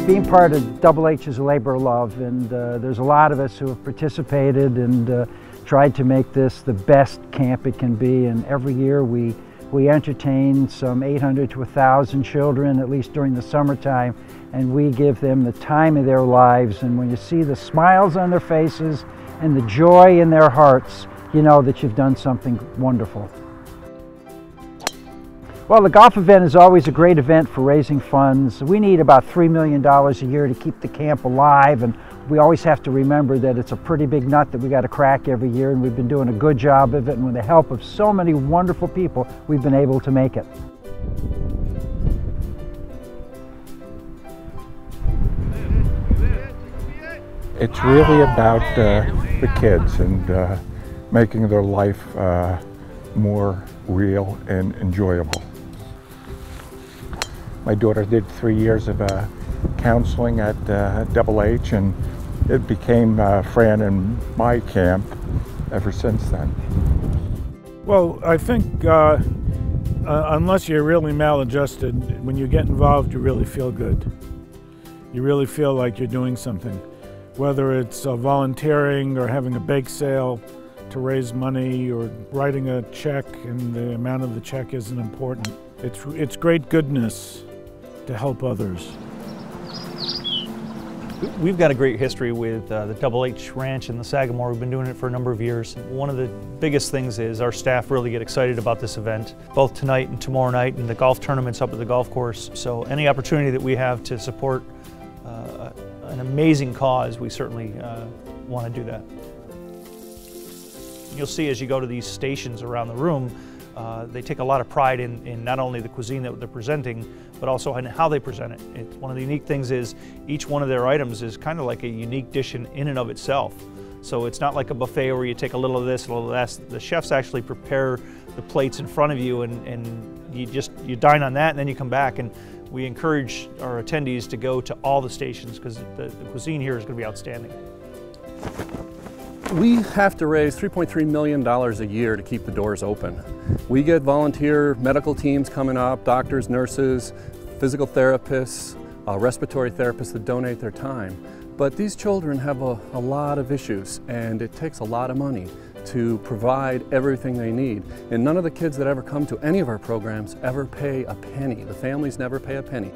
Being part of Double H is a labor of love, and there's a lot of us who have participated and tried to make this the best camp it can be. And every year we entertain some 800 to 1,000 children, at least during the summertime, and we give them the time of their lives. And when you see the smiles on their faces and the joy in their hearts, you know that you've done something wonderful. Well, the golf event is always a great event for raising funds. We need about $3 million a year to keep the camp alive, and we always have to remember that it's a pretty big nut that we got to crack every year, and we've been doing a good job of it, and with the help of so many wonderful people, we've been able to make it. It's really about the kids and making their life more real and enjoyable. My daughter did 3 years of counseling at Double H, and it became Fran and my camp ever since then. Well, I think unless you're really maladjusted, when you get involved, you really feel good. You really feel like you're doing something. Whether it's volunteering or having a bake sale to raise money or writing a check and the amount of the check isn't important. It's great goodness to help others. We've got a great history with the Double H Ranch in the Sagamore. We've been doing it for a number of years. One of the biggest things is our staff really get excited about this event, both tonight and tomorrow night, and the golf tournaments up at the golf course. So any opportunity that we have to support an amazing cause, we certainly want to do that. You'll see as you go to these stations around the room, they take a lot of pride in not only the cuisine that they're presenting, but also in how they present it. One of the unique things is each one of their items is kind of like a unique dish in and of itself. So it's not like a buffet where you take a little of this, a little of that. The chefs actually prepare the plates in front of you, and you dine on that, and then you come back. And we encourage our attendees to go to all the stations because the cuisine here is going to be outstanding. We have to raise $3.3 million a year to keep the doors open. We get volunteer medical teams coming up, doctors, nurses, physical therapists, respiratory therapists that donate their time. But these children have a lot of issues, and it takes a lot of money to provide everything they need. And none of the kids that ever come to any of our programs ever pay a penny. The families never pay a penny.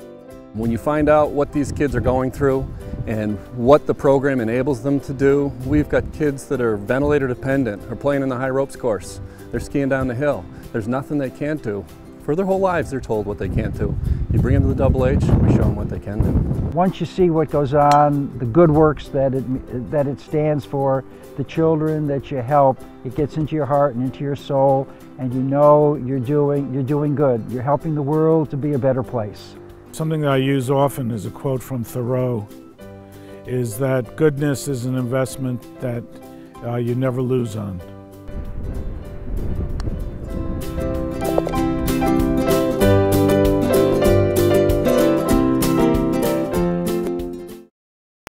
When you find out what these kids are going through and what the program enables them to do, we've got kids that are ventilator dependent, are playing in the high ropes course, they're skiing down the hill. There's nothing they can't do. For their whole lives they're told what they can't do. You bring them to the Double H, we show them what they can do. Once you see what goes on, the good works that it stands for, the children that you help, it gets into your heart and into your soul, and you know you're doing good. You're helping the world to be a better place. Something that I use often is a quote from Thoreau, is that goodness is an investment that you never lose on.